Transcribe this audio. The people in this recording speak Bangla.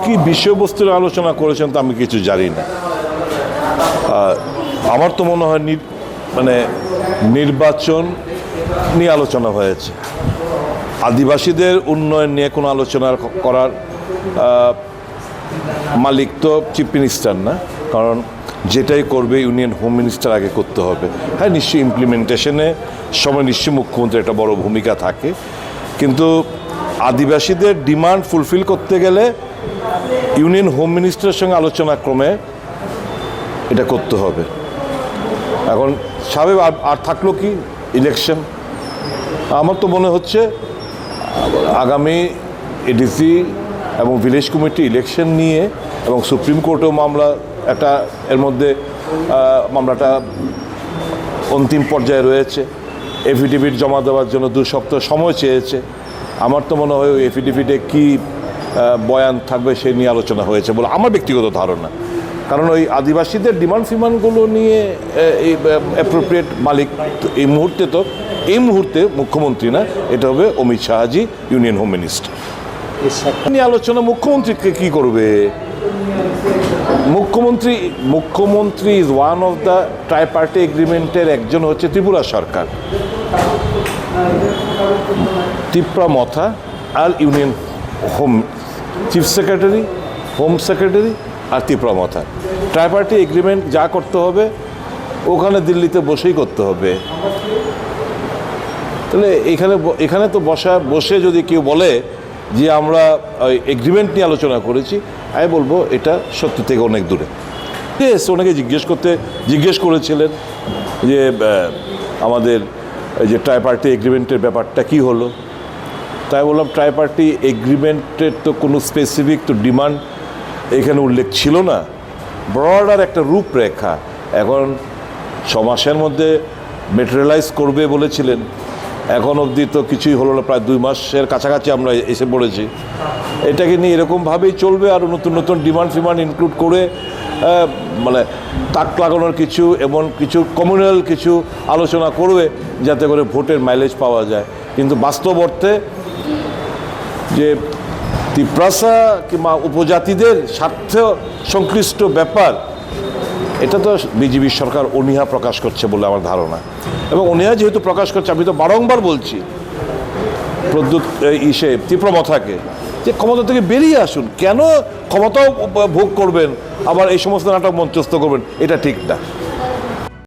কি বিষয়বস্তুর আলোচনা করেছেন তা আমি কিছু জানি না। আমার তো মনে হয় মানে নির্বাচন নিয়ে আলোচনা হয়েছে। আদিবাসীদের উন্নয়ন নিয়ে কোনো আলোচনা করার মালিক তো চিফ মিনিস্টার না, কারণ যেটাই করবে ইউনিয়ন হোম মিনিস্টার আগে করতে হবে। হ্যাঁ, নিশ্চয়ই ইমপ্লিমেন্টেশনে সময় নিশ্চয়ই মুখ্যমন্ত্রী একটা বড় ভূমিকা থাকে, কিন্তু আদিবাসীদের ডিমান্ড ফুলফিল করতে গেলে ইউনিয়ন হোম মিনিস্টারের সঙ্গে আলোচনা ক্রমে এটা করতে হবে। এখন স্বাভাবিক আর থাকলো কি ইলেকশন। আমার তো মনে হচ্ছে আগামী এডিসি এবং ভিলেজ কমিটি ইলেকশন নিয়ে এবং সুপ্রিম কোর্টেও মামলা একটা এর মধ্যে মামলাটা অন্তিম পর্যায়ে রয়েছে। এফিডেভিট জমা দেওয়ার জন্য 2 সপ্তাহ সময় চেয়েছে। আমার তো মনে হয় ওই এফিডেভিটে কী বয়ান থাকবে সে নিয়ে আলোচনা হয়েছে বলে আমার ব্যক্তিগত ধারণা। কারণ ওই আদিবাসীদের ডিমান্ড ফিমান্ডগুলো নিয়ে এই অ্যাপ্রোপ্রিয়েট মালিক এই মুহূর্তে মুখ্যমন্ত্রী না, এটা হবে অমিত শাহজি, ইউনিয়ন হোম মিনিস্টার। নিয়ে আলোচনা মুখ্যমন্ত্রীকে কী করবে? মুখ্যমন্ত্রী is one of the tri party এগ্রিমেন্টের একজন হচ্ছে ত্রিপুরা সরকার, ত্রিপুরা মথা আর union home chief secretary, home secretary আর Tripura Motha. Tri party agreement যা করতে হবে ওখানে দিল্লিতে বসেই করতে হবে। তাহলে এখানে তো বসে যদি কেউ বলে যে আমরা ওই এগ্রিমেন্ট নিয়ে আলোচনা করেছি, আমি বলবো এটা সত্যি থেকে অনেক দূরে। ওনাকে জিজ্ঞেস করেছিলেন যে আমাদের যে ট্রাই পার্টি এগ্রিমেন্টের ব্যাপারটা কি হলো। তাই বললাম ট্রাই পার্টি এগ্রিমেন্টের তো কোনো স্পেসিফিক তো ডিমান্ড এখানে উল্লেখ ছিল না, ব্রডার একটা রূপরেখা। এখন 6 মাসের মধ্যে মেটেরিয়ালাইজ করবে বলেছিলেন, এখন অবধি তো কিছুই হলো না, প্রায় 2 মাসের কাছাকাছি আমরা এসে পড়েছি। এটাকে নিয়ে এরকমভাবেই চলবে, আর নতুন ডিমান্ড ফিমান্ড ইনক্লুড করে মানে তাক লাগানোর কিছু এমন কিছু কমিউনাল কিছু আলোচনা করবে যাতে করে ভোটের মাইলেজ পাওয়া যায়। কিন্তু বাস্তব অর্থে যে তিপ্রাসা কিংবা উপজাতিদের স্বার্থ সংশ্লিষ্ট ব্যাপার, এটা তো বিজেপি সরকার অনীহা প্রকাশ করছে বলে আমার ধারণা। এবং অনীহা যেহেতু প্রকাশ করছে, আমি তো বারংবার বলছি প্রদ্যুৎ ত্রিপুরা মথাকে যে ক্ষমতা থেকে বেরিয়ে আসুন। কেন ক্ষমতাও ভোগ করবেন আবার এই সমস্ত নাটক মঞ্চস্থ করবেন? এটা ঠিক না।